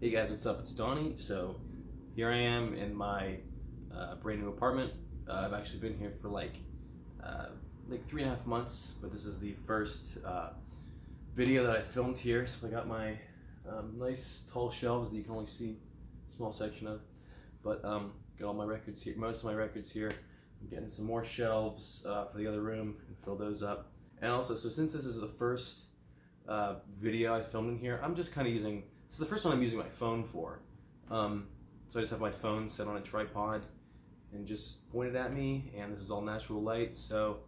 Hey guys, what's up? It's Donnie. So here I am in my brand new apartment. I've actually been here for like 3.5 months, but this is the first video that I filmed here. So I got my nice tall shelves that you can only see a small section of, but got all my records here, most of my records here. I'm getting some more shelves for the other room and fill those up. And also, so since this is the first video I filmed in here, I'm just kind of using. It's the first one I'm using my phone for. So I just have my phone set on a tripod and just pointed at me, and this is all natural light. So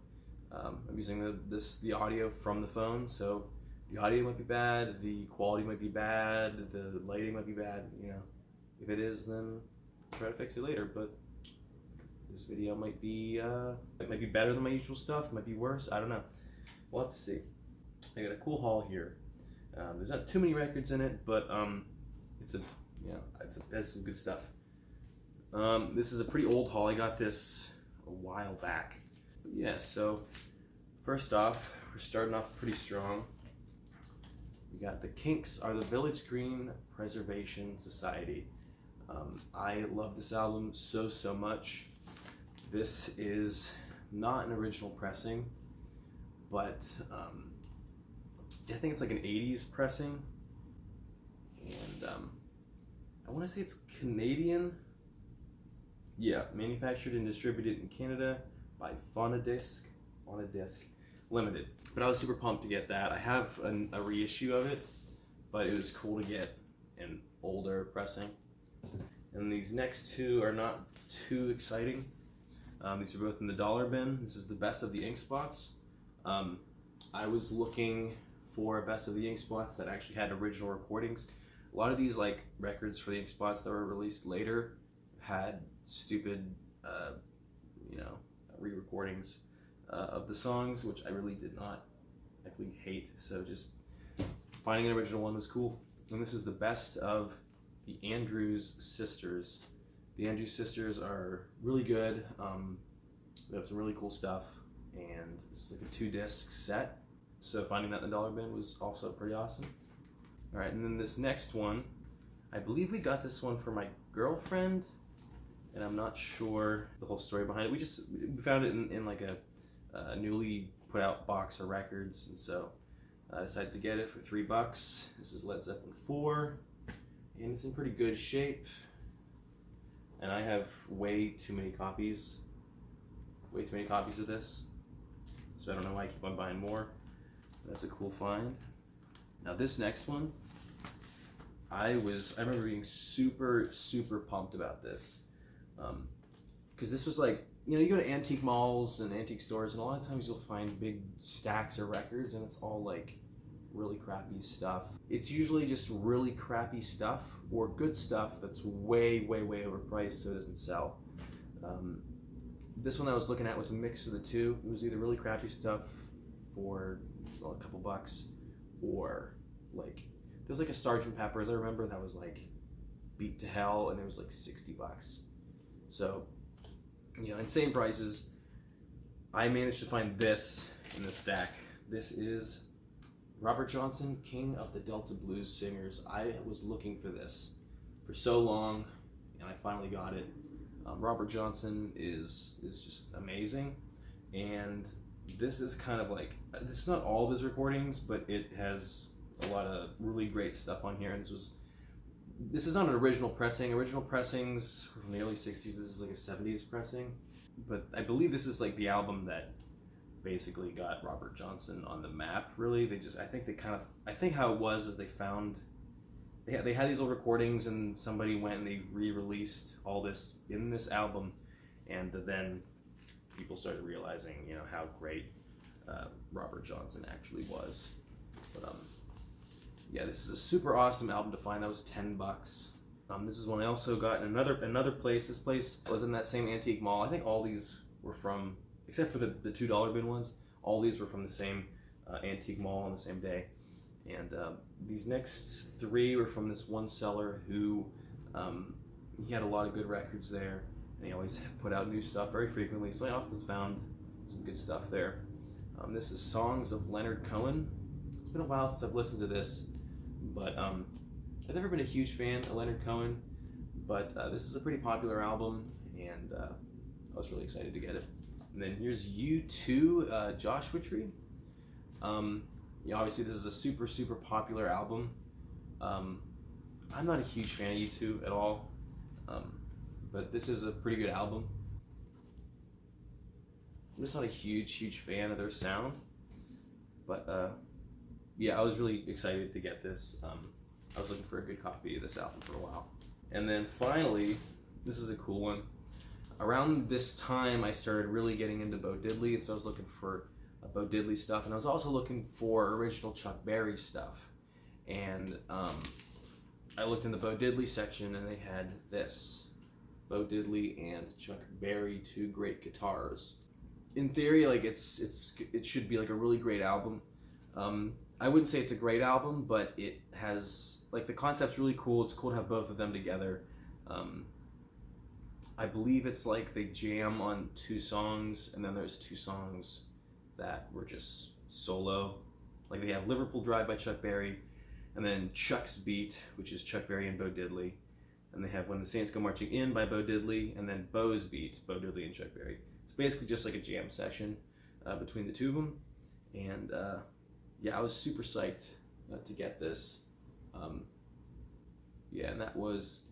I'm using the audio from the phone. So the audio might be bad, the quality might be bad, the lighting might be bad. You know, if it is, then try to fix it later. But this video might be better than my usual stuff. It might be worse. I don't know. We'll have to see. I got a cool haul here. There's not too many records in it, but it has some good stuff. This is a pretty old haul. I got this a while back. But yeah, so first off, we're starting off pretty strong. We got the Kinks Are the Village Green Preservation Society. I love this album so much. This is not an original pressing, but I think it's like an 80s pressing, and I want to say it's Canadian. Yeah, manufactured and distributed in Canada by Phonodisc Limited. But I was super pumped to get that. I have a reissue of it, but it was cool to get an older pressing. And these next two are not too exciting. These are both in the dollar bin. This is the Best of the Ink Spots. I was looking for Best of the Ink Spots that actually had original recordings. A lot of these like records for the Ink Spots that were released later had stupid, re-recordings of the songs, which I really did not actually hate. So just finding an original one was cool. And this is the Best of the Andrews Sisters. The Andrews Sisters are really good. They have some really cool stuff, and it's like a 2-disc set. So finding that in the dollar bin was also pretty awesome. All right, and then this next one, I believe we got this one for my girlfriend, and I'm not sure the whole story behind it. We found it in like a newly put out box of records, and so I decided to get it for $3. This is Led Zeppelin 4, and it's in pretty good shape. And I have way too many copies of this, so I don't know why I keep on buying more. That's a cool find. Now this next one, I remember being super pumped about this, because this was like, you go to antique malls and antique stores, and a lot of times you'll find big stacks of records, and it's all like really crappy stuff. It's usually just really crappy stuff or good stuff that's way overpriced, so it doesn't sell. This one I was looking at was a mix of the two. It was either really crappy stuff for a couple bucks, or like there was like a Sgt. Pepper's, I remember, that was like beat to hell, and it was like $60. So, insane prices. I managed to find this in the stack. This is Robert Johnson, King of the Delta Blues Singers. I was looking for this for so long, and I finally got it. Robert Johnson is just amazing, and this is kind of like, this is not all of his recordings, but it has a lot of really great stuff on here. And this is not an original pressing. Original pressings were from the early 60s. This is like a 70s pressing, but I believe this is like the album that basically got Robert Johnson on the map, really. I think how it was they had these old recordings, and somebody went and they re-released all this in this album, and then people started realizing, how great Robert Johnson actually was. But yeah, this is a super awesome album to find. That was $10. This is one I also got in another place. This place was in that same antique mall. I think all these were from, except for the $2 bin ones, all these were from the same antique mall on the same day. And these next three were from this one seller who, he had a lot of good records there, and he always put out new stuff very frequently, so I often found some good stuff there. This is Songs of Leonard Cohen. It's been a while since I've listened to this, but I've never been a huge fan of Leonard Cohen, but this is a pretty popular album, and I was really excited to get it. And then here's U2, Joshua Tree. Obviously this is a super popular album. I'm not a huge fan of U2 at all, but this is a pretty good album. I'm just not a huge fan of their sound, but yeah, I was really excited to get this. I was looking for a good copy of this album for a while. And then finally, this is a cool one. Around this time, I started really getting into Bo Diddley, and so I was looking for Bo Diddley stuff, and I was also looking for original Chuck Berry stuff. And I looked in the Bo Diddley section, and they had this: Bo Diddley and Chuck Berry, two great guitars. In theory, like it should be like a really great album. I wouldn't say it's a great album, but it has, like, the concept's really cool. It's cool to have both of them together. I believe it's like they jam on 2 songs, and then there's 2 songs that were just solo. Like they have Liverpool Drive by Chuck Berry, and then Chuck's Beat, which is Chuck Berry and Bo Diddley. And they have When the Saints Go Marching In by Bo Diddley, and then Bo's Beat, Bo Diddley and Chuck Berry. It's basically just like a jam session between the two of them. And yeah, I was super psyched to get this. Yeah, and that was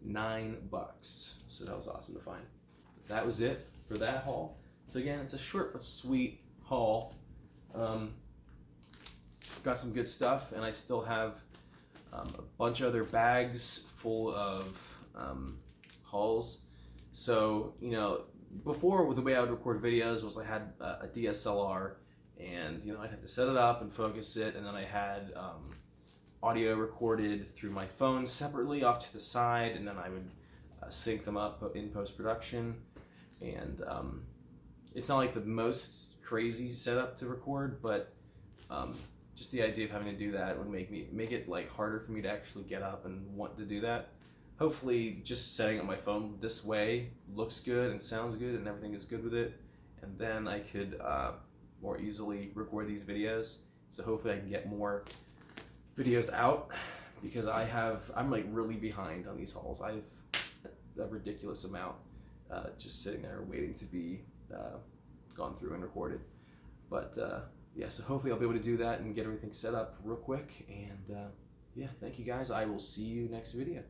$9, so that was awesome to find. That was it for that haul. So again, it's a short but sweet haul. Got some good stuff, and I still have a bunch of other bags full of hauls. So, you know, before, the way I would record videos was I had a DSLR, and, you know, I'd have to set it up and focus it, and then I had audio recorded through my phone separately off to the side, and then I would sync them up in post-production. And it's not like the most crazy setup to record, but just the idea of having to do that would make it like harder for me to actually get up and want to do that. Hopefully just setting up my phone this way looks good and sounds good and everything is good with it, and then I could more easily record these videos. So hopefully I can get more videos out, because I'm like really behind on these hauls. I have a ridiculous amount just sitting there waiting to be gone through and recorded. But yeah, so hopefully I'll be able to do that and get everything set up real quick. And yeah, thank you guys. I will see you next video.